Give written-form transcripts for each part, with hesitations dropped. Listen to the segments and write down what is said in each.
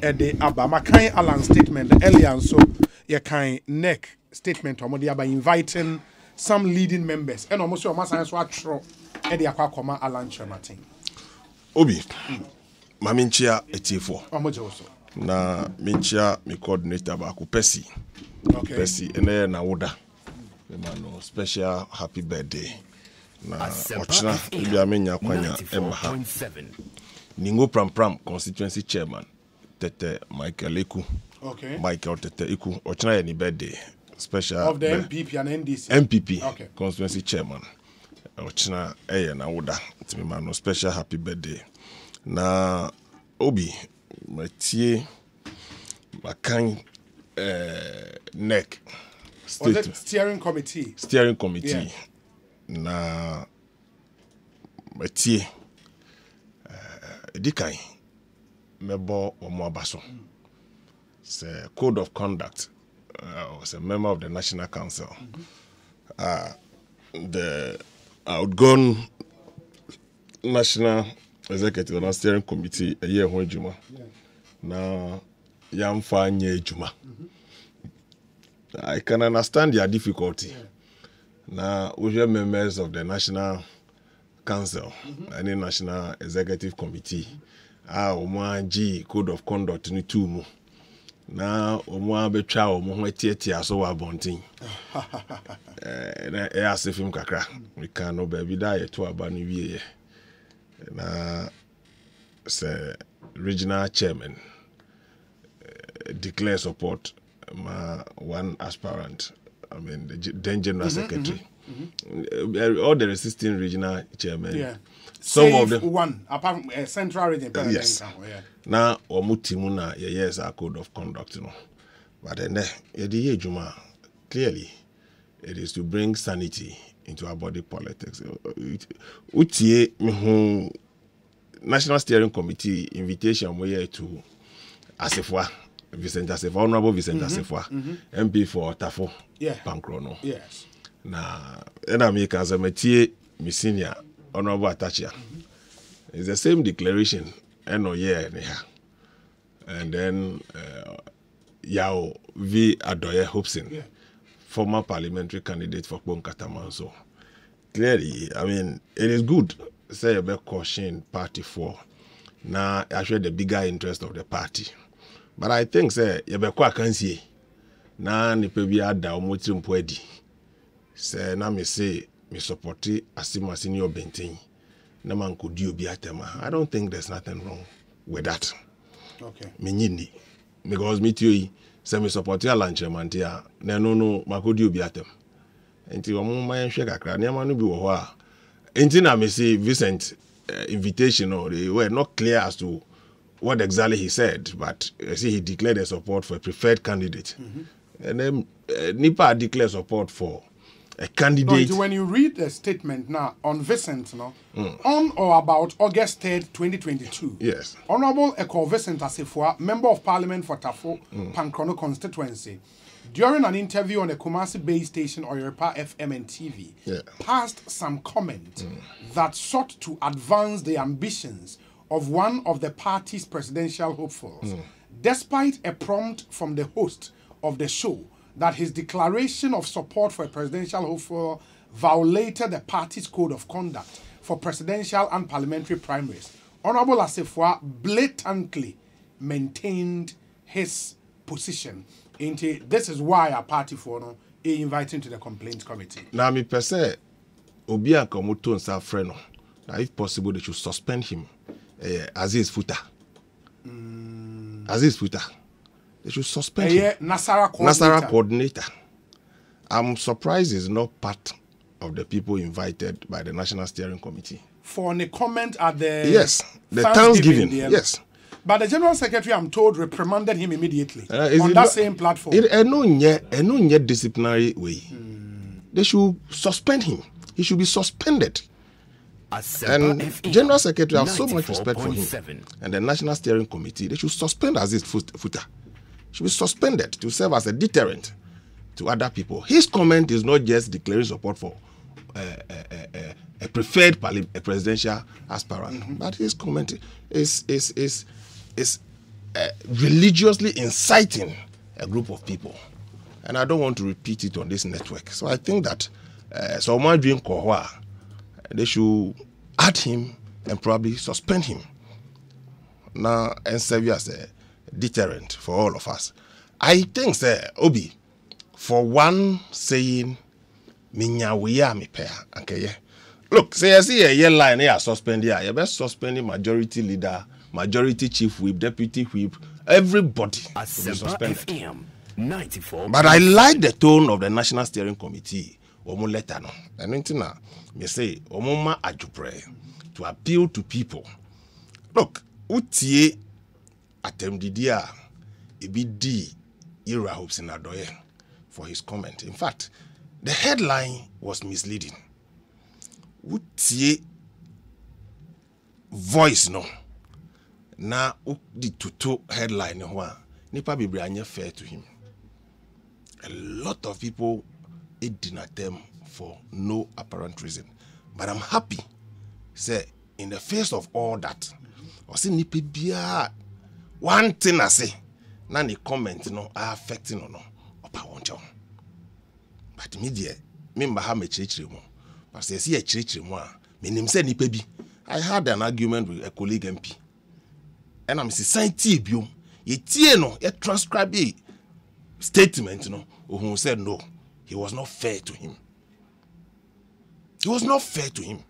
the Abama kind Alan statement earlier, so you kind neck statement or by inviting some leading members and almost your mass answer true Eddie Aquacoma Alan Chamatin. Obi, Maminchia eti4. Omojoso. Na minchia mi coordinator baku Percy. Okay. Percy ene na woda. Emano special happy birthday. Na ochina ibi amenya kwanya emha. Ningo Pram constituency chairman Tete Michael Eku. Okay. Michael Tete Eku ochina ye ni birthday special of the MPP and NDC. MPP. Okay. Constituency chairman. Ochina eye na woda. Timimano special happy birthday. Na Obi Matie Makan neck steering committee. Steering committee. Yeah. Na Matie Dikai Mebo Omoabaso. It's a code of conduct. Was a member of the National Council. The outgone National Executive and Steering Committee a year when Juma. Now, Yam Fanye Juma. I can understand their difficulty. Now, we are members of the National Council and the National Executive Committee. G Code of Conduct ni tumu. Now, betra tieti so wa bontin. As if him kakra. We can no baby die to abani wiye. Na say regional chairman declare support one aspirant. I mean the then general secretary. All the resisting regional chairman. Yeah. Some of them one apart from central region. Yes. Yeah. Now omutimuna yes our code of conduct, you know. But then Juma clearly it is to bring sanity into our body politics. Utie National Steering Committee invitation we to Asefwa, Vincent Asefwa, Honorable Vincent Asefwa, MP for Tafo, Pankrono. Yes. Na make as a metie mi senior Honorable Atachia. It's the same declaration and then Yao V. Adoye Hobson, former parliamentary candidate for Bonkataman. So clearly, I mean, it is good. Say about caution party for now. Actually, the bigger interest of the party, but I think say you be kwa kansi na ni pe bi ada omotiri mpwedi. Say na me say me supporti asima senior bentin na man could you be atema. I don't think there's nothing wrong with that. Okay. Me nyini because me too say me supporti alanche mantia na no makodi obi atem. Enti omo man hwe kakra na ma no bi wo ho a enti na me say Vincent invitation or they were not clear as to what exactly he said, but see he declared a support for a preferred candidate. And then Nipa declared support for a candidate. No, when you read the statement now on Vincent, on or about August 3rd, 2022, yes, Honorable Eko Vincent Asefwa, Member of Parliament for Tafo, Pankrono constituency, during an interview on the Kumasi-based station Oyorepa FM and TV, passed some comment that sought to advance the ambitions of one of the party's presidential hopefuls, despite a prompt from the host of the show that his declaration of support for a presidential hopeful violated the party's code of conduct for presidential and parliamentary primaries. Honorable Asefwa blatantly maintained his position. This is why our party for no inviting to the complaint committee. Now me per se obi akomoto nsa frɛ no. If possible they should suspend him. Aziz Futa. Aziz Futa. They should suspend him. Nasara coordinator. I'm surprised he's not part of the people invited by the National Steering Committee. For a comment at the the Thanksgiving. Yes. But the General Secretary, I'm told, reprimanded him immediately on that same platform. No disciplinary way. They should suspend him. He should be suspended. And General Secretary have so much respect for him. And the National Steering Committee, they should suspend Aziz Futa. Should be suspended to serve as a deterrent to other people. His comment is not just declaring support for a preferred presidential aspirant, but his comment is religiously inciting a group of people. And I don't want to repeat it on this network. So I think that someone doing Kohwa, they should add him and probably suspend him. Now, and serve as a deterrent for all of us. I think, sir, Obi, for one saying, Minya weya me pair, okay, yeah. Look, say I see a yellow line here suspend here. You best suspending majority leader, majority chief whip, deputy whip, everybody will be suspended. 94. But I like the tone of the National Steering Committee. Omo letter no. And anything me say omo ma adjupre to appeal to people. Look, utie atemdidia ebidi Ira hopes in Adoye for his comment. In fact, the headline was misleading. Utie voice no. Na the tutu headline no nipa bebre anye fair to him. A lot of people deny them for no apparent reason. But I'm happy, say, in the face of all that, I see nipa bia one thing I say, na the comment no are affecting or no, opa won't. But media, member ha me chirichiri mo. But say see a chirichiri mo, me nim say nipa bi. I had an argument with a colleague MP. And I'm saying biom, ye tie no, ye transcribe it. Statement, who said no, he was not fair to him. He was not fair to him.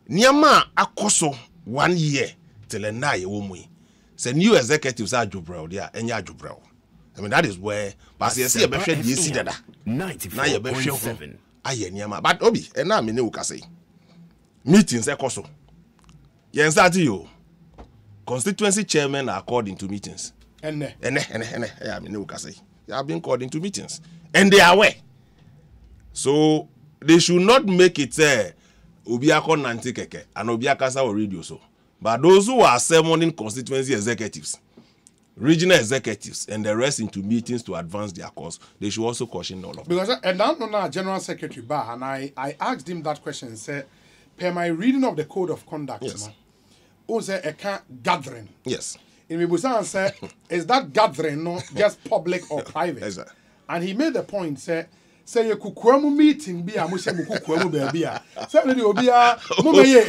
Niama akoso 1 year till a na ye womwe. Say new executives are jubrel there, and ya jubrel. I mean that is where but you see a better you see that 94.7. Aye niama. But obi, and na me ne ukase. Meetings ekoso. Yen start you. Constituency chairmen are called into meetings. I mean, they have been called into meetings. And they are aware. So, they should not make it Obiako Nanti Keke and Obiakasa or radio so. But those who are summoning constituency executives, regional executives, and the rest into meetings to advance their cause, they should also caution all of them. Because and now General Secretary Bah, and I asked him that question and said, per my reading of the code of conduct, yes. Was a gathering. Yes. In Mibusan said, is that gathering not just public or private? Exactly. And he made the point, say you kukwemu meeting be a mushe mukukwemu baby. Say you be a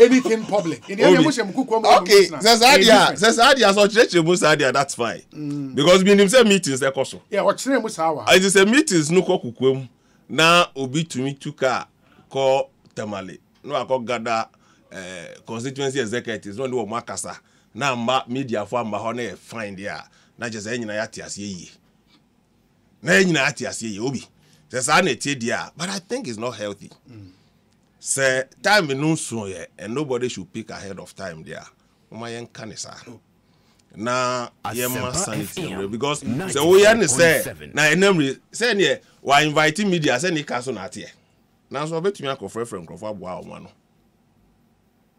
anything public. In the end, mushe mukukwemu. Okay, says Adia so church musadia, that's fine. Because being himself meetings they koso. Yeah, what chire musawa. I just say meetings no ko kukwemu. Na obi tumi tuka ko tamale. No akọ gather constituency executives no do makasa. Na media for amba ho na find there. Na just enyina yati asiye. Na enyina yati asiye obi. Says I dia, but I think it's not healthy. Say time no so ye and nobody should pick ahead of time there. Umayen kanisa. Na yema sanity because say we yan say na enemri say ne wa inviting media say ni kaso na tie. Na so betumi akofre from krofo aboa o no.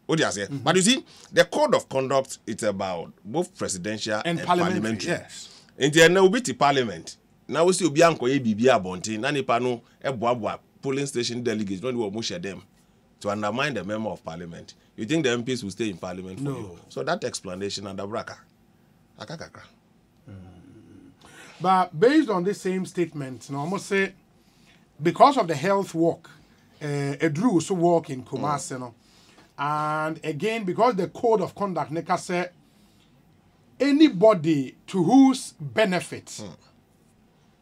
What do you say? But you see, the code of conduct is about both presidential and parliamentary. Yes. In the end, we parliament. Now we see Obianko ye bibi abonti. Na nipa no eboa polling station delegates. Don't we share them to undermine the member of parliament? You think the MPs will stay in parliament for you? So that explanation under braka. Akakaka. But based on this same statement, I must say, because of the health work, Drew also work in Kumasi, and again, because the code of conduct, Neka say, anybody to whose benefit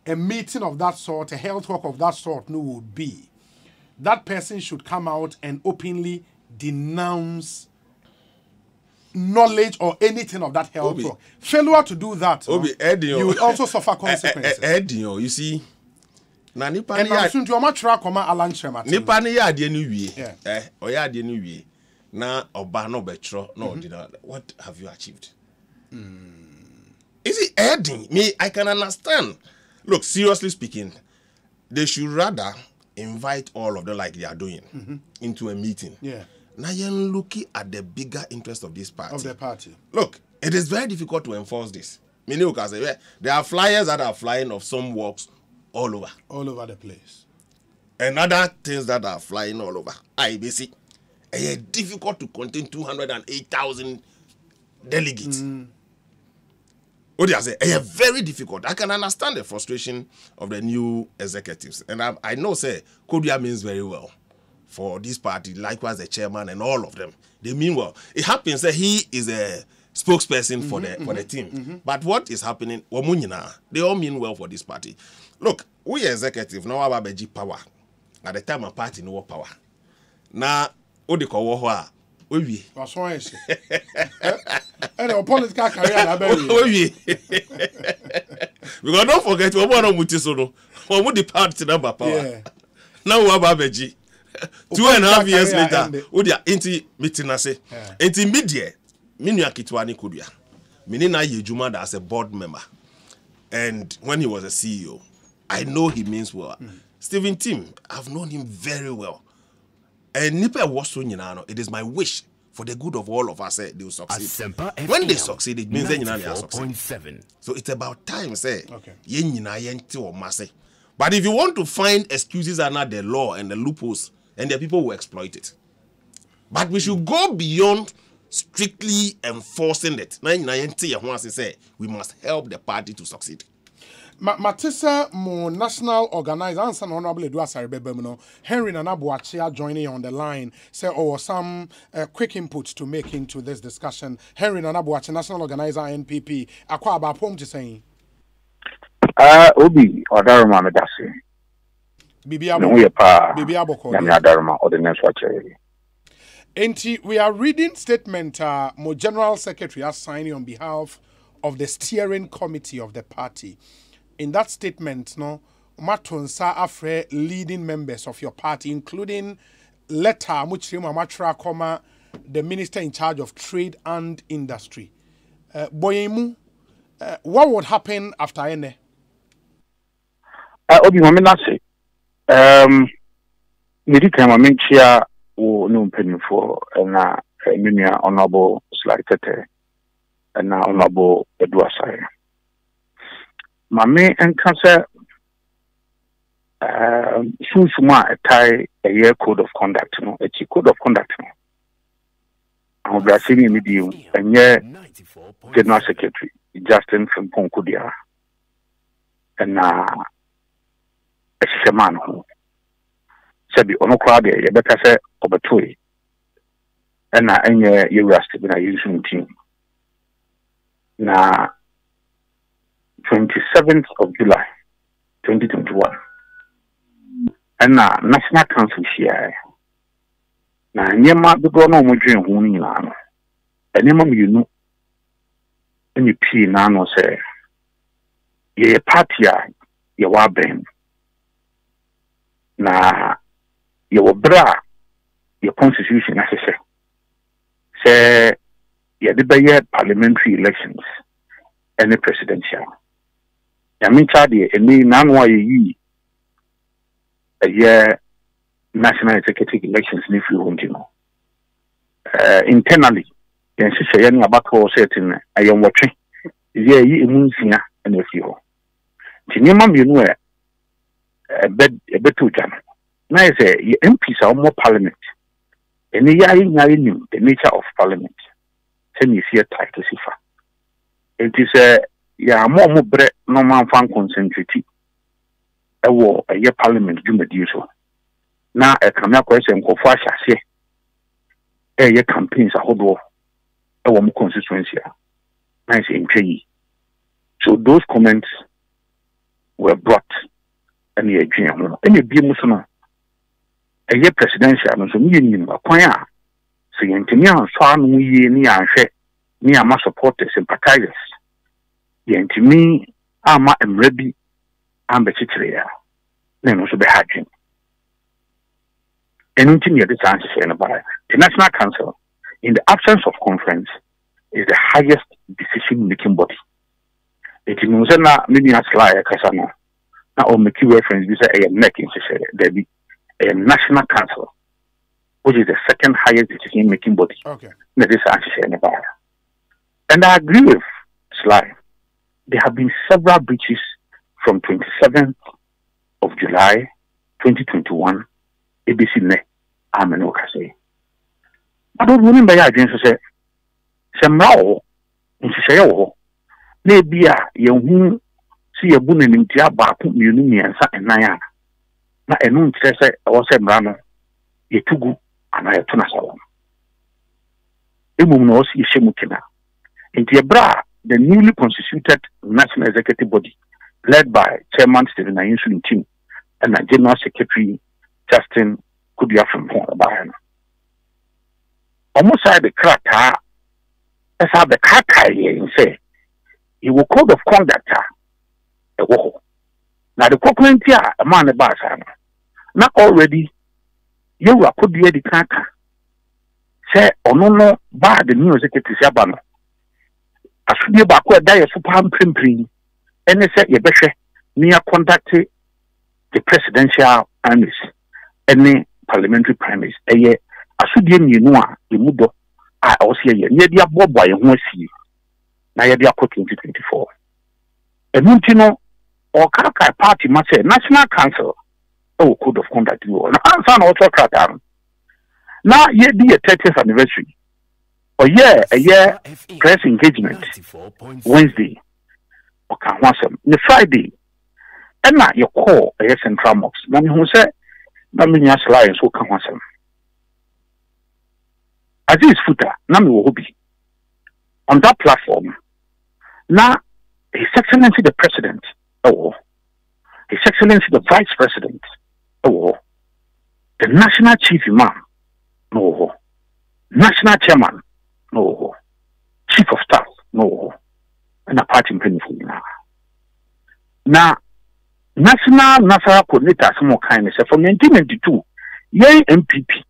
a meeting of that sort, a health work of that sort, would be, that person should come out and openly denounce knowledge or anything of that health work. Failure to do that, you will also suffer consequences. You see. Na nipa ni ya suntu o ma tra koma Alan Chema. Nipa ni ya ade no wie. O ya ade no wie. Na oba no betro no ordinary. What have you achieved? Is it adding? Me, I can understand. Look, seriously speaking, they should rather invite all of them like they are doing into a meeting. Yeah. Now you're looking at the bigger interest of this party. Of the party. Look, it is very difficult to enforce this. Many can say, there are flyers that are flying of some works all over. All over the place. And other things that are flying all over. IBC. It's difficult to contain 208,000 delegates. What I say, very difficult. I can understand the frustration of the new executives, and I know say Kodia means very well for this party. Likewise, the chairman and all of them, they mean well. It happens that he is a spokesperson for the team. But what is happening? They all mean well for this party. Look, we executive now have a power. At the time, a party no power. Now, what they call what? We. That's why I say. And our political career. Because don't forget, we want to mutisono. We want the party number power. Now we have Abeji. 2.5 years later, we are inti meeting us. Inti media. Minu akitwani kudia. Minina Yejuma as a board member. And when he was a CEO, I know he means well. Stephen Tim, I've known him very well. And Nipa was so it is my wish for the good of all of us, they will succeed. When they succeed, it means they are succeed. So it's about time, say, but if you want to find excuses under the law and the loopholes, and the people will exploit it. But we should go beyond strictly enforcing it. We must help the party to succeed. Matisa mo national organizer and honorable Edward Bebemno Henry Nanabuachia joining on the line say some quick inputs to make into this discussion. Henry Nanabuachia, national organizer NPP. Akwa ba pom to saying. Obi Odaruma medase. Bibi Aboko. Odaruma ordinance watcher. We are reading statement mo general secretary has signing on behalf of the steering committee of the party. In that statement, no, Matonsa afre leading members of your party, including letter Muchima Koma, the minister in charge of trade and industry. Boyemu, what would happen after ene? Obi Maminase. Medicama Minchia or no penny for na Minia honorable Slightete and now honorable Edward Sire. Mame and cancer soon a tie a year code of conduct, no, a code of conduct. I will be seeing with you and yeah, General Secretary Justin from Ponkudia and a shaman who said the Onokrade, a better say of a toy and you rusted in a usual team. Now, 27th of July, 2021. And National Council here. Now, Yama the Gono Mujin Hunilano. And Yama, you know, and you P. Nano say, ye party, ye waben. Now, your bra, your constitution, as I say, ye the parliamentary elections and the presidential. I mean, Chadi, and me, Nanwa, a year national executive elections, if you want to know. Internally, and she saying about her setting, I am watching. Yeah, you mean, and if you. Tinimam, you know, a bed to jam. Now, I say, you MPs are more parliament. And the nature of parliament. Send you see a title, Sifa. It is a ya more bread no man fan concentrate a war a year parliament do so now a camera question for fashion a year campaigns a whole a woman constituency nice in tree. So those comments were brought and the dream and it be musuno a year presidential and so me in Quaya saying to me on Swan we near my supporters sympathizers. Yen to me, I'm ready. I'm the titular. Then also be hatching. And continue this answer about the National Council, in the absence of conference, is the highest decision-making body. It means that maybe a slide, Casano. Now, I'll make you reference this a neck in there be a National Council, which is the second highest decision-making body. Okay. That is answer about. And I agree with Sly. There have been several breaches from 27th of July 2021. ABC ne ameno kase. I don't remember ya again to say Samao in Shishayo maybe you see a boon in Tiaba, you knew me and Naya. Na enu nkyerɛ sɛ ɔwɔ sɛ mmara no yɛtugu anaa yɛtona salam emum na ɔsi yɛhyɛ mu kena nti ɛbra the newly constituted national executive body led by chairman Stephen Ayinsu team and general secretary Justin Kudia from Bahana almost side the krata as how the krata and say he will code of conduct now the Cochran a man about not already you are could be the kaka say or no bad the new executive Sabano. I should be about where die super pimping and they said you better near conducted the presidential primaries any parliamentary primaries a year I should be you know the mudo I was here near the bob by a see now you're 2024 and Muntino or Kaka party must say National Council. Oh, code of conduct. You answer also crack. Now, ye be a 30th anniversary. Or a year press engagement. Wednesday. Okay, once the Friday. And now you call a central mox. Now, who said, Naming as lions will come once. As this footer, Nami will be on that platform. Now, His Excellency the President. Oh, His Excellency the Vice President. Oh, the National Chief Imam. No. National Chairman. No. Chief of Staff. No. And a party in now, National Coordinator, some more kindness from 1992, yay MPP.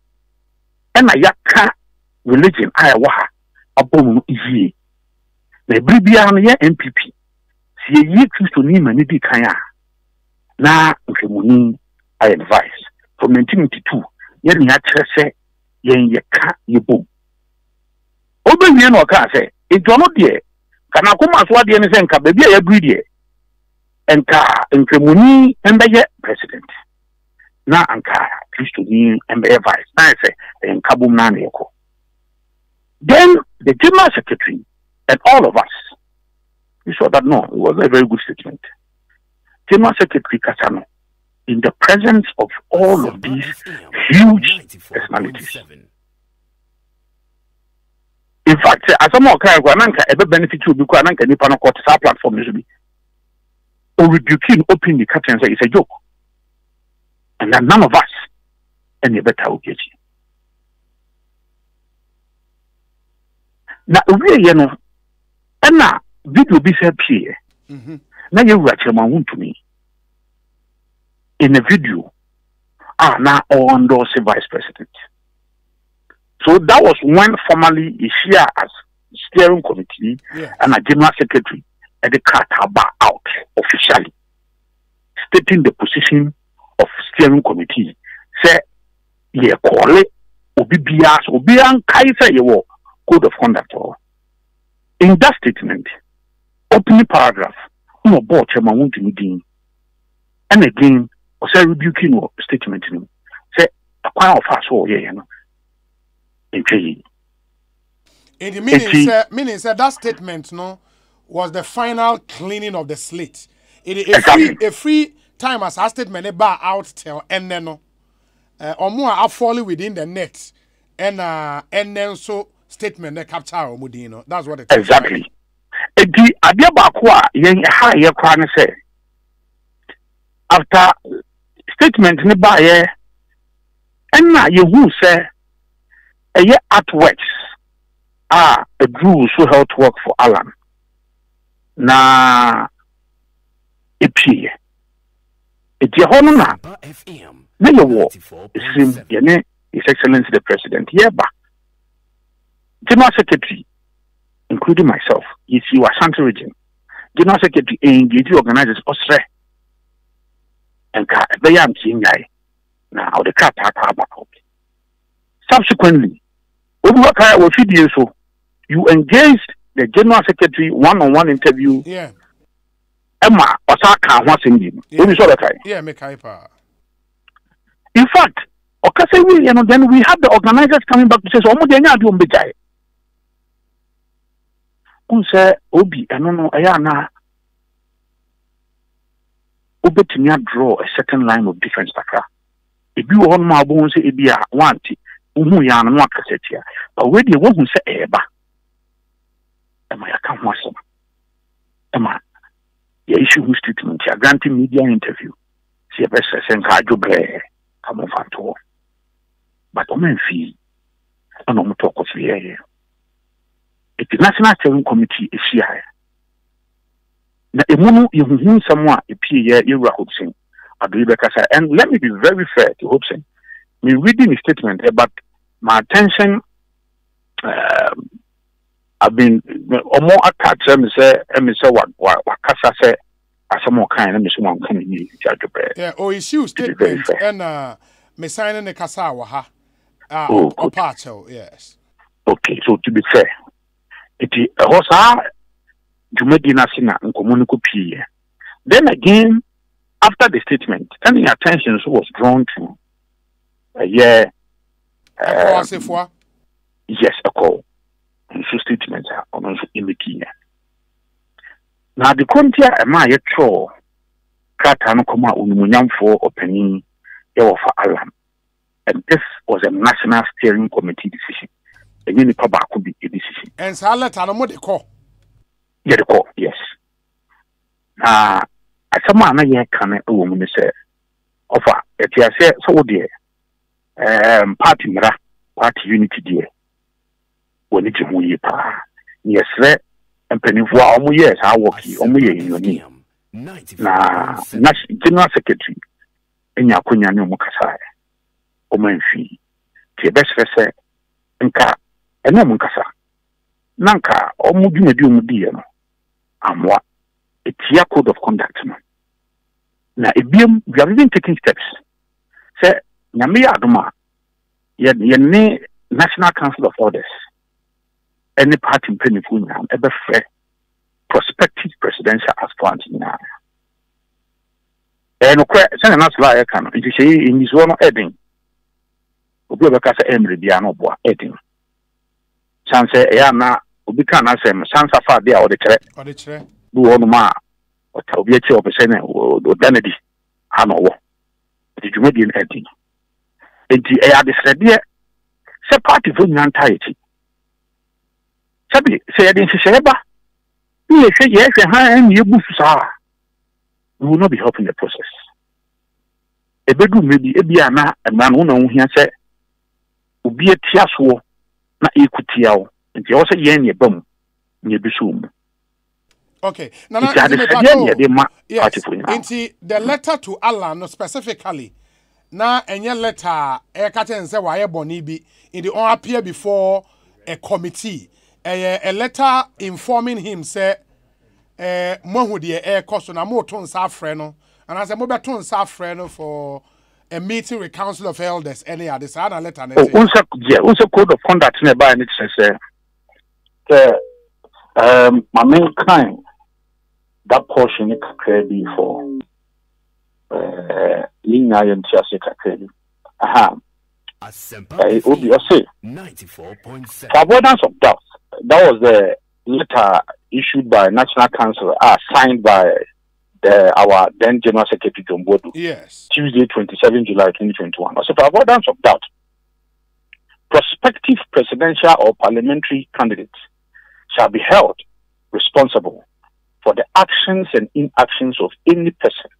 And a yaka religion, Iowa, a bomb ye. The Bribian MPP. See ye Christo Nima Nidi Kaya. Na Nkemuni I advise from 1992 yen ya kyerɛ yen ye ka ye bom obe wie no ka sɛ ejono de kana koma so ade ne sɛ nka ba bia ya bri de enka Nkemuni embeye president na anka Kristo ni embeye vice na sɛ enka bom na na yeko then the general secretary and all of us we saw that no it was a very good statement. General Secretary Kasano, in the presence of all of these huge personalities. In fact, as a more kind of ever benefit you because Ananka Nipano court our platform usually. Or rebuking openly captain and say it's a joke. And then none of us any better will get you. Now we and now video be said here. Now you write your man to me in a video. Now all endorse vice president. So that was when formally is here as steering committee and a general secretary at the Kataba out officially, stating the position of steering committee. Say ye call it Obibias Obian Kaiser your code of conduct. In that statement, opening paragraph. No board chairman won't meeting. And again, or say rebuking or statement say a quite of us all in the meaning said that statement was the final cleaning of the slate. A free time as a statement about out till and then or more are falling within the net and then so statement that capture or Mudino. That's what it is. Exactly. The idea about yen higher crown say after statement nearby and now you who say a year artworks are a rules who help work for Alan na epi it your honor na your war is His Excellency the President yeba General Secretary including myself, if you are Ashanti region, General Secretary engage organizers Osre and Bayam Chingai. Now the cat about. Subsequently, you engaged the General Secretary one-on-one interview. Yeah. Emma Osaka was in him. Yeah, make hyper. In fact, then we have the organizers coming back to say, unse obi eno aya na obetimi draw a certain line of difference takra ebi wo hon ma bo se ebi a wanti uhu ya no akasetia but we dey wo hu se eba ema ya kan ho asem ema ya issue who statement ya granting media interview si e best sen ka adwobre kamo fanto but o men fi ana mo to ko fi ye the National Steering Committee is here. Na emunu yehuhu samwa epie ye Yura Hobson Adribekasa. And let me be very fair to Hobson. Me reading the statement, but my attention I've been more attached say what kasa say asamo kan na me so wan kan ni judge. Yeah, o issue statement and me sign the kasa wa ha. Yes. Okay, so to be fair, it hosa jumedi na sina nkomuniko pie. Then again, after the statement, any attention was drawn to yes, a call. And so statements are on imiti. Now the contia am I cho kata no koma unumunyam for opening for alarm. And this was a National Steering Committee decision. And any public could be a decision. And so let ano de call. Yeah, the call, yes. As a man, I can a woman say, offer, if you say so, dear, party unity, dear. When it's a year, yes, sir, and penny for almost years, I walk you, almost in your name. Now, General Secretary, and Yakunya no Mokasai, Omenfi, the best say, Nka, and no Mokasa. Nanka, or Mudimedium, Amwa, a Tia code of conduct. Now, we have even taken steps. Say, Yamia Adoma, Yene National Council of Orders. Any party in Pennyfunya, ever fair prospective presidential aspirant in Ghana. And send an answer can if you say in his own heading. Obubakasa Emre Biano Boa heading. Sanse Ayana Ubikan Asem, Sansa Fa there or the chair. Do on ma or Tobiachi of a Senate or Danedy. Hano. The Jumedian heading. And the Air the Say party for entirety. Sabi say I didn't say ba. You say yes, and you will not be helping the process. A bedroom maybe a biana and man who know here say be a tiaswo na equitiao and you also yen your bum near Bisum. Okay, now the letter to Allah specifically. Now and your letter a curtain say why bonibi in the on appear before a committee. A letter informing him say mohu de air cost na mo ton sa freno and as a mo beton sa freno for a meeting with Council of Elders any other side letter also code of conduct nearby and it says my main kind that portion it credit for Lina credit it would be 94.7 for avoidance of doubt. That was the letter issued by National Council, signed by our then General Secretary John Bodu. Yes. Tuesday, 27 July 2021. So, for avoidance of doubt, prospective presidential or parliamentary candidates shall be held responsible for the actions and inactions of any person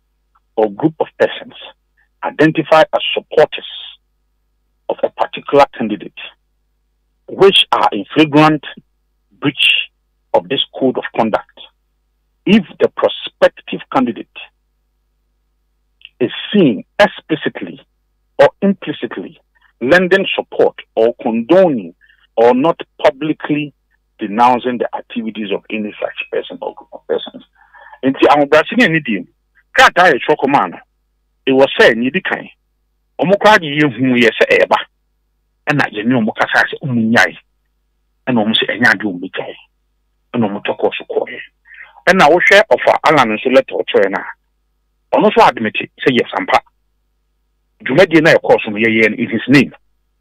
or group of persons identified as supporters of a particular candidate, which are in flagrant breach of this code of conduct, if the prospective candidate is seen explicitly or implicitly lending support or condoning or not publicly denouncing the activities of any such person or group of persons. And the Brazilian idiom, it was said, Nidikai, Omokwadi hu yes eba, and I knew Mokasa umunyai. And almost any idea we can. And no motoko so and now share of our Alan and select or trainer. Also admit it, say yes, and pa. Jumedi of course, in his name,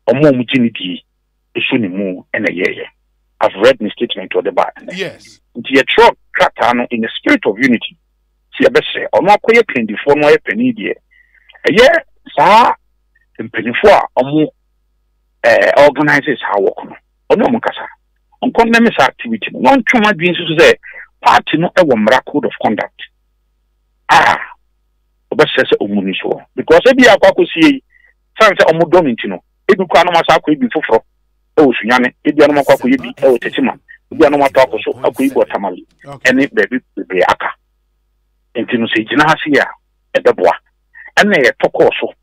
or more mutinity, is soon more and a year. I've read the statement or the back. Yes. The truck crackdown in the spirit of unity. See, I best say, or not quite a penny for my penny dear. Yeah, sir, and penny for organizers how work on no Mukasa. On condemns activity, one too much being to say, party no ever code of conduct. Best says Omunisho. Because if you are going to see, Sansa Omudonitino, if you can't massacre before. Oh, Sunyane, if you are not going to be El Tetima, if you are not talking so, a quick Tamali, and it baby be aka. And you say, Jinasia, at the bois, and they talk also.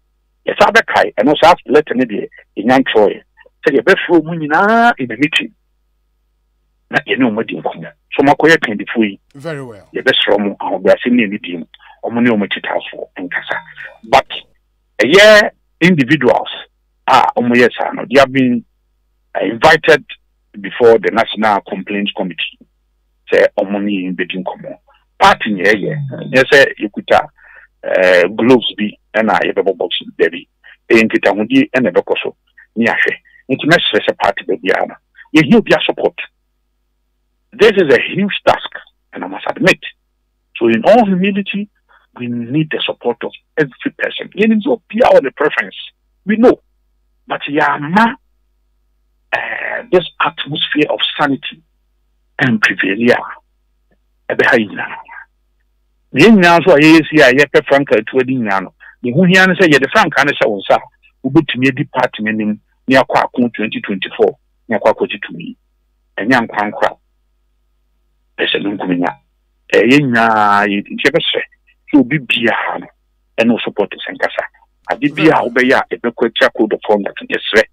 Yes, other Kai, and also ask let an idiot in young Troy. Say your best room in the meeting. Not you know what you come. So my quiet can be free. Very well. Your best room, I'll be assuming meeting, or money on my house for and Casa. But a year individuals are they have been invited before the National Complaints Committee. Say, money in Beijing Common. Party, yes, you could gloves be and I have a box in Debbie. And Kitamudi and a Bocoso. Niashe. Intimacy as a party, baby. You hear their support. This is a huge task, and I must admit. So, in all humility, we need the support of every person. Even though we are the preference, we know. But this atmosphere of sanity and prevail. Now, so I see I have Franca to a dinner. The Hunian say, the Frank and Sa, who put to me a department in near Quaku 2024, near Quaku to me, and young Quankra. There's a Lunkumina. A yena, to be beer and no support to Sankasa. I did be a obey a bequet code of conduct, yes,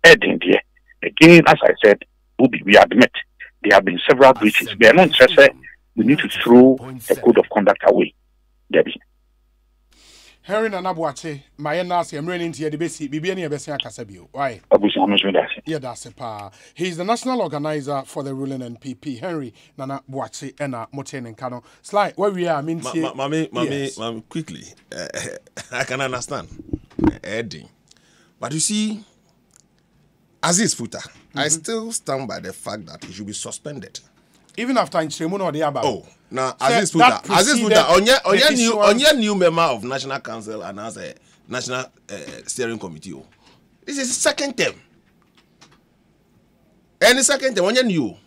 adding dear. Again, as I said, we admit there have been several breaches. We are not interested. We need to throw a code of conduct away. Debbie. Henry Nanabuache, my nurse, I'm running to the basic BBN Bessia Casabio. Why? Yeah, that's a pa. He's the national organizer for the ruling NPP. Henry Nanabuache and Moten and Kano. Sly, where we are, I mean, Mommy, quickly. I can understand. Adding. But you see, Aziz Futa, I still stand by the fact that he should be suspended. Even after Inchemun or the Abba. Oh, now Aziz Futa, on new member of National Council and as a National Steering Committee. This is his second term. And the second term, on new.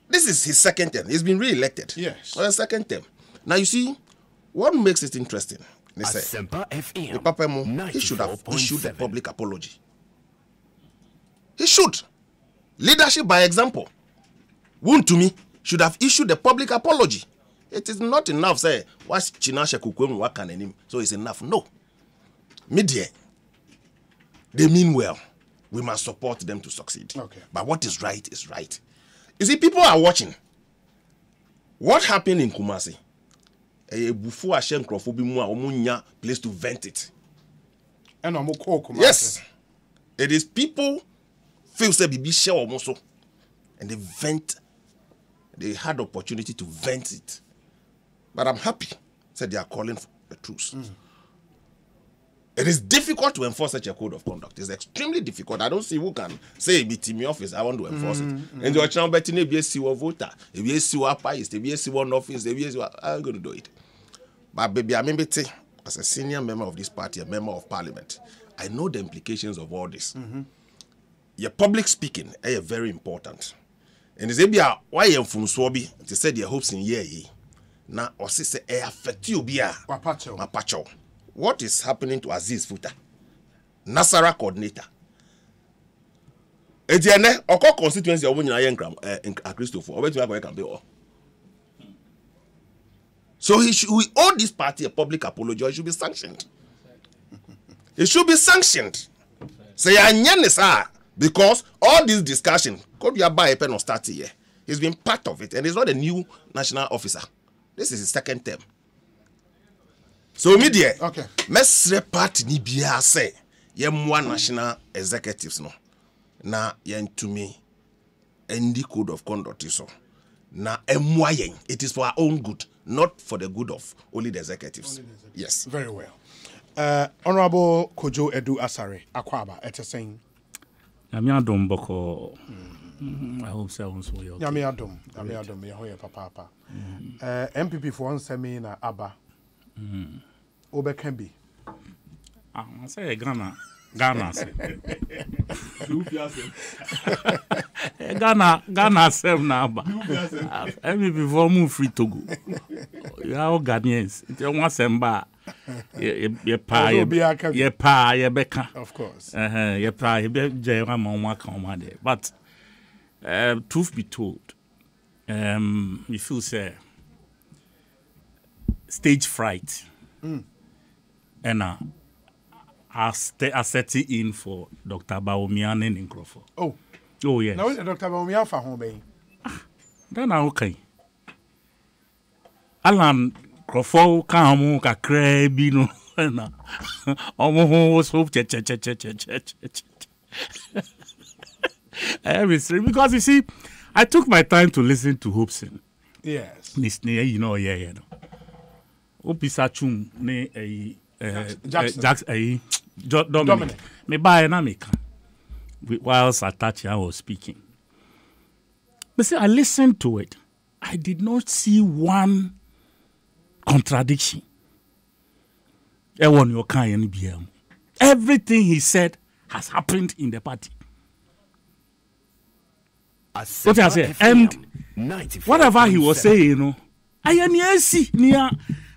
This is his second term. He's been re-elected. Yes. On the second term. Now you see, what makes it interesting? They say, the Papa Mo, he should have issued a public apology. He should. Leadership by example. To me, should have issued a public apology. It is not enough, say, what's Chinasha Kukwem Wakanim, so it's enough. No. Media, they mean well. We must support them to succeed. Okay. But what is right is right. You see, people are watching. What happened in Kumasi? A bufu Hashem Krofobi Mua Omunya place to vent it. And yes. It is people feel say bibi share almost, and they vent. They had the opportunity to vent it. But I'm happy, said they are calling for the truth. It is difficult to enforce such a code of conduct. It's extremely difficult. I don't see who can say, "Be me office, I want to enforce it." And you're trying to be a C1 voter, if you see what pies, if you see one office, if you see what, I'm going to do it. But baby, I remember as a senior member of this party, a member of parliament, I know the implications of all this. Your public speaking is very important. And it's why you're from Swabi to say your hopes in year. Now, or say, affect you, be a Mapacho. What is happening to Aziz Futa? Nasara coordinator. Etienne, or constituency of in Christopher, or where can be. So we owe this party a public apology, or it should be sanctioned. It should be sanctioned. Say, because all this discussion could be about a pen or start here. He's been part of it, and he's not a new national officer. This is his second term. So, media, okay. Mesre party ni biya say, ye mwa national executives no. Na yen to me, endi code of conduct iso. Na emwa yen. It is for our own good, not for the good of only the executives. Yes. Very well. Honorable Kojo Edu Asare, Akwaba, saying, Yamiadom boko. I hope so. Yamiadom, Yahoya Papa. MPP for one seminar Abba. Obe Kembi. I say Ghana. Ghana sem na Abba. MPP for move free Togo. You are all Ghanaians. You want semba. Ye pa ye beka. Of course. Ye pa ye be jema mwa there. But truth be told, you feel say stage fright. And I set it in for Dr. Baomian and Nkrofo. Oh yes. Now Dr. Baomian for home. Then okay. Alan Crofo kamu kakre bino na omo so because you see, I took my time to listen to Hobson. Yes. Listening, you know. Opisachum ne Jackson Dominic. Me buy na make. Whilst Atachi was speaking. But see, I listened to it. I did not see one contradiction. Everything he said has happened in the party. What I say, and whatever he was saying, I see near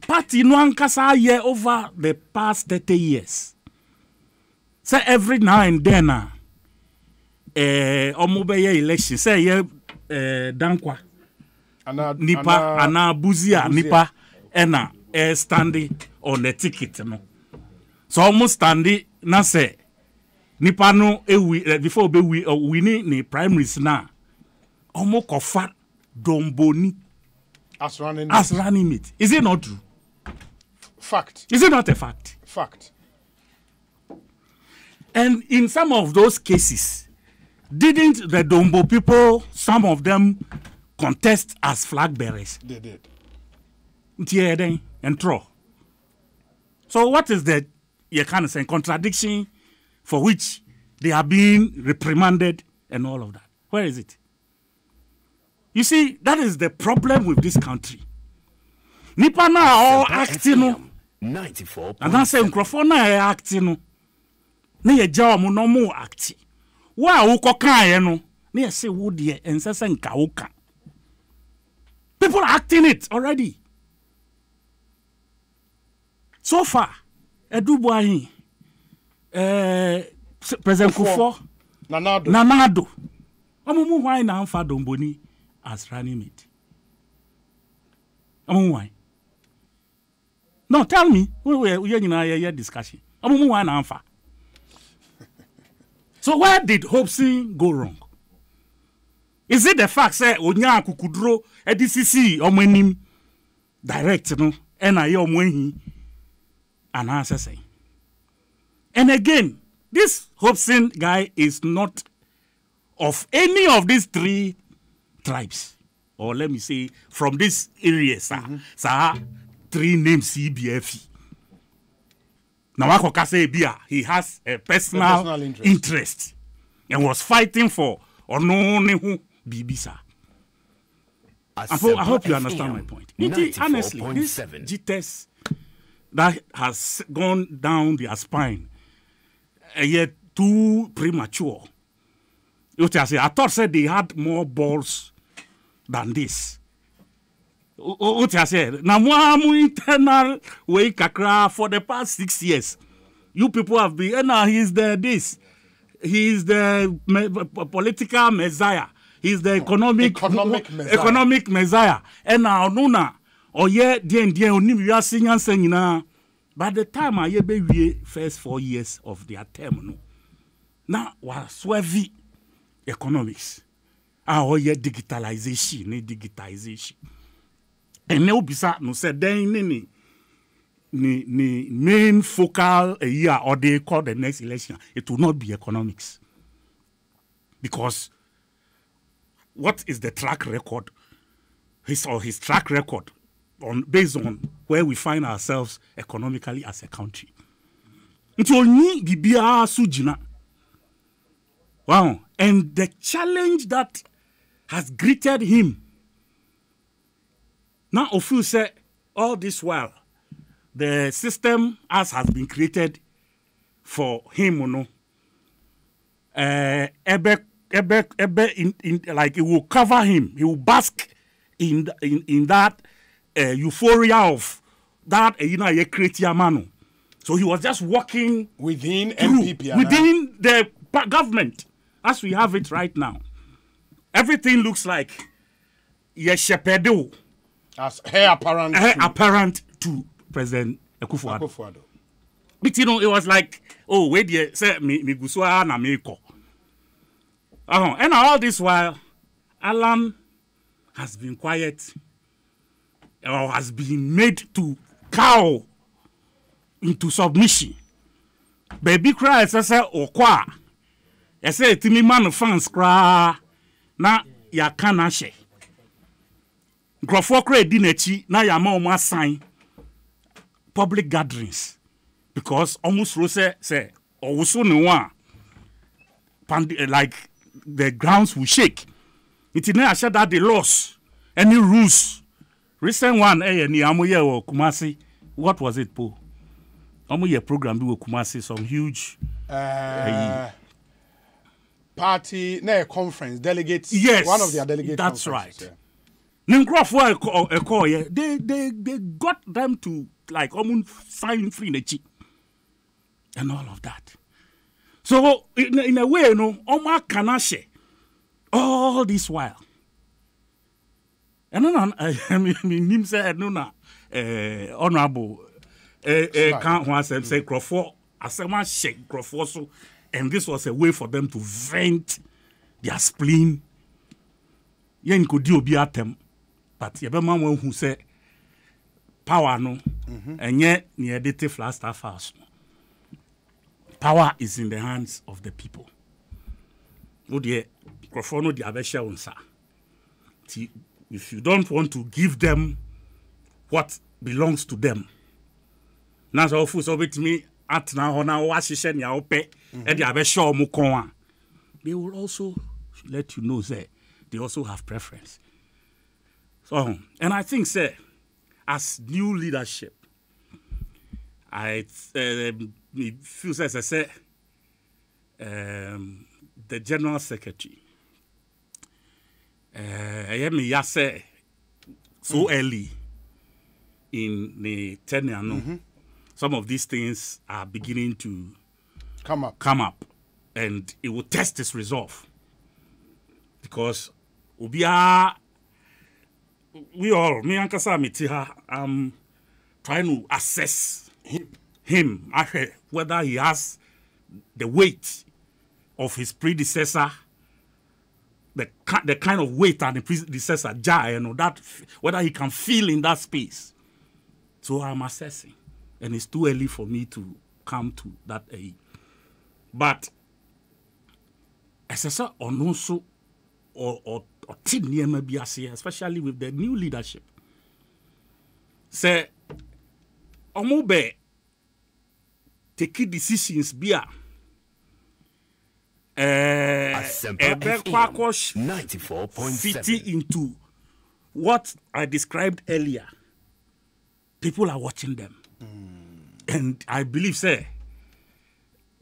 party no ankasa here over the past 30 years. So every now and then, omobeye election, say dankwa. Nipa ana buzia nipa ena standing on the ticket no so almost standing na say nipa no before we winning primaries na almost kofa domboni as running mate. Is it not true? Fact. Is it not a fact? Fact. And in some of those cases, didn't the Dombo people, some of them, contest as flag bearers? They did. And throw. So what is the contradiction for which they are being reprimanded and all of that? Where is it? You see, that is the problem with this country. Nipa na all acting. 94. And I say microphone na acting. Na ye jaw mo no mo act. Wa wo kokan no. Na ye say wo de ensese nka wo kan. People are acting it already. So far, Edubuahin, President Kufo, Nanado. Omumu why na amfa Domboni as running mate. Omumu why? No, tell me. We in a discussion. Omumu why na amfa. So where did Hobson go wrong? Is it the fact say onya kukudro EDCC omonim direct no na ye omohi an answer say. And again, this Hobson guy is not of any of these three tribes, or let me say from this area, sir. Three names CBF. Now he has a personal interest and was fighting for or no Bibisa. I hope you understand my point. Honestly, this GTS that has gone down their spine, yet too premature. I thought said they had more balls than this. What I said, now internal way kakra for the past 6 years. You people have been, he's the political messiah. He's the economic messiah. And now, Nuna, or yet, by the time I be first 4 years of their term, now was swervy economics. Or yet digitalization. And now, beside no said, then main focal a year or they call the next election, it will not be economics. Because what is the track record? His track record based on where we find ourselves economically as a country. It will need bibia sujina. Wow. And the challenge that has greeted him. Now, Ofu said, all this while, the system as has been created for him, you know, like it will cover him. He will bask in that euphoria of that, creative man. So he was just walking within MPP, within the government as we have it right now. Everything looks like Yeshepedo. As heir apparent to President Akufo-Addo. Akufo-Addo. But it was like, oh, wait, yeah, say me guswa na meko. And all this while, Alan has been quiet, or has been made to cow into submission. Baby cry, say, okwa. I say, Timmy man fans cry, na ya kanashe. Grofo kra edinechi na ya ma omo assign public gatherings because almost say owuso ne one like the grounds will shake. It na assure that the laws any rules recent one ni amoye o Kumasi. What was it, po? Amoye program do Kumasi some huge party na conference delegates. Yes, one of their delegates. That's right. Yeah. They got them to like almost sign free the cheap and all of that. So in a way, Omar Kanashe all this while. And him said no honorable can't say Crawford as a shake Crawford so, and this was a way for them to vent their spleen. Yen could do be at them. But Yabema who say power no, and yet near the last house. Power is in the hands of the people. No dear, Crofono di Abesha unsa. If you don't want to give them what belongs to them, now so with me at now washishen ya ope and the Abesha mukonwa. They will also let you know that they also have preference. So, and I think, sir, as new leadership, I feel as I say, the General Secretary, I say so early in the tenure, some of these things are beginning to come up, and it will test its resolve because we all, me and Kasa Mitiha, trying to assess him, whether he has the weight of his predecessor, the kind of weight and the predecessor, that whether he can feel in that space. So I'm assessing, and it's too early for me to come to that age. But assessor or no so or especially with the new leadership. Say, Omobe take decisions bia. 94.7 fit into what I described earlier. People are watching them. And I believe, say,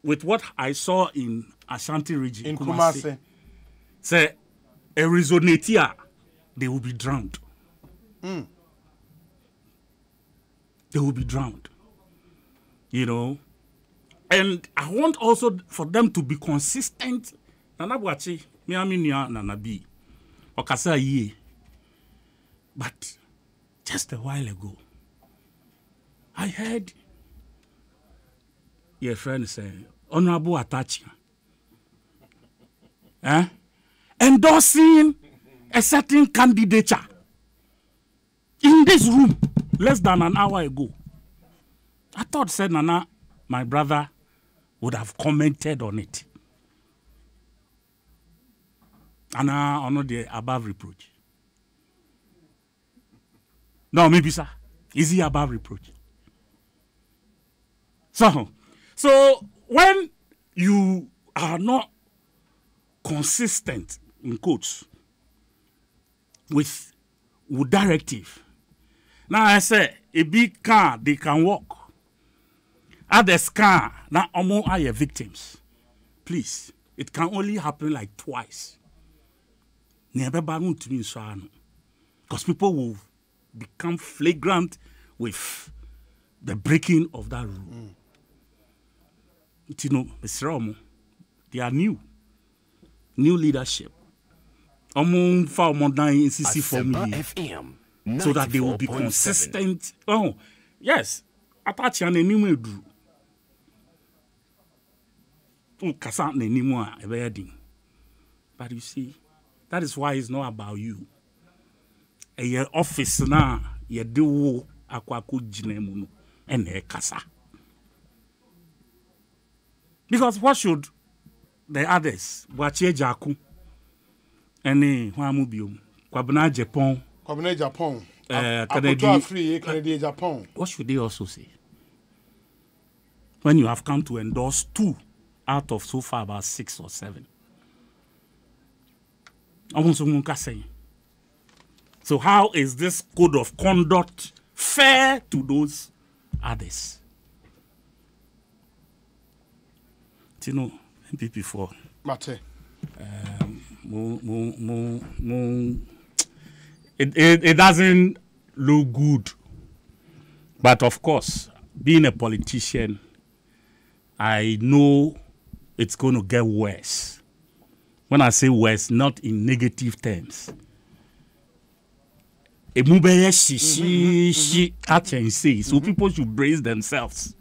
with what I saw in Ashanti region, in Kumasi, say, a resonator, they will be drowned. They will be drowned. And I want also for them to be consistent. Nanabuachi, miaminia nanabi, okasa ye. But just a while ago, I heard your friend say, Honorable Atachi, endorsing a certain candidature in this room less than an hour ago. I thought, said Nana, my brother would have commented on it. And I honor the above reproach. No, maybe, sir. Is he above reproach? So when you are not consistent, in quotes, with directive. Now I say, a big car, they can walk. Others can, now almost are your victims. Please, it can only happen like twice. Never baron to me, because people will become flagrant with the breaking of that rule. You know, Mr. Romo, they are new leadership. Among far more than NCC for me, FM, so that they will be consistent. Oh, yes, attach an enemy do. But you see, that is why it's not about you. A your office now, you do akwaku jinemuno and kasa. Because what should the others? Wache Jaku and Wamubium, Kwabana Japan, Canadian Japan. What should they also say? When you have come to endorse 2 out of so far about 6 or 7. So how is this code of conduct fair to those others? You know, MPP 4. Mate. It doesn't look good. But of course, being a politician, I know it's going to get worse. When I say worse, not in negative terms. So people should brace themselves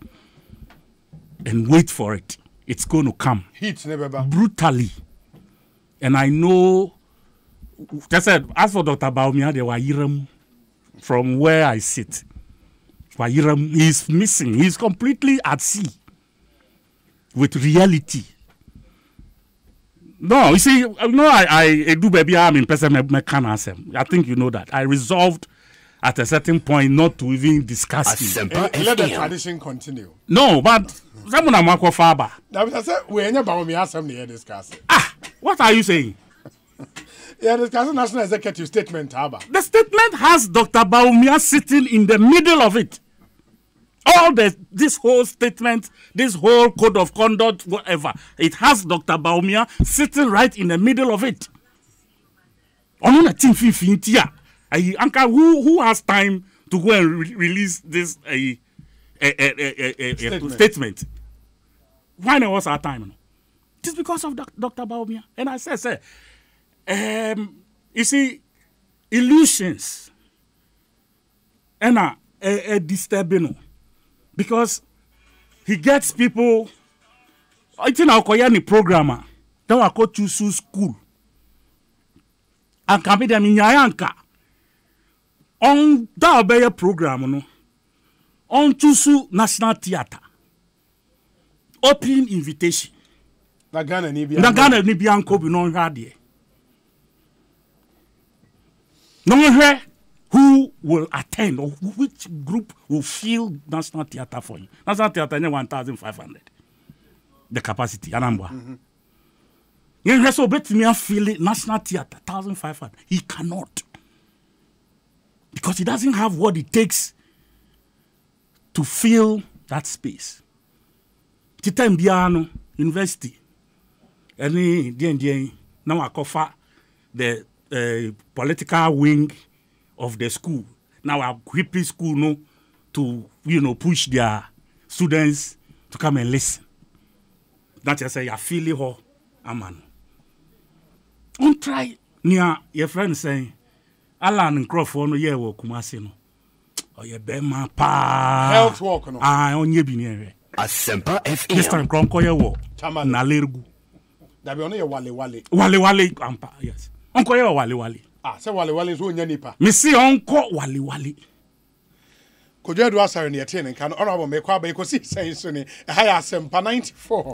and wait for it. It's going to come brutally. And I know, just said, as for Dr. Baumia, they were Yiram from where I sit. He's missing. He's completely at sea with reality. No, you see, I do baby, I'm in person, I think you know that. I resolved at a certain point not to even discuss it. Let the tradition continue. No, but someone I'm a father. What are you saying? Yeah, discussing national executive statement, Haba. The statement has Dr. Baumia sitting in the middle of it. All this whole statement, this whole code of conduct, whatever, it has Dr. Baumia sitting right in the middle of it. Who has time to go and release this statement? Why not? What's our time? Just because of Dr. Baumia. And I said, you see, illusions and disturbing. Because he gets people. I think I'll call any programmer. Then I'll go to school. And can be them in Yayanka. On that program, no. On Chusu National Theatre. Open invitation. Nagana Nibian Kobe non radie. No who will attend or which group will fill National Theatre for you? National Theatre is 1,500. The capacity, Anambwa. You so bet me feel it National Theatre 1,500. He cannot. Because he doesn't have what it takes to fill that space. Tita Mbiano University. Any DNJ now I cover the political wing of the school. Now a hippie school no to push their students to come and listen. That you say you feel it ho aman. On try near your friend saying Alan and Crawford no ye wo Kumasi no. Oh ye bema pa health work no. On ye bi near. Asempa FM. This time Kronko ye wo. Na lergu. That be on your wale. Wale ampa yes. Onko ye wale. Say wale so nya nipa. Me see onko wale. Kojo do asare ne yete ne kan honorable me kwa ba Ekosiisen so ne ha ya Asempa 94.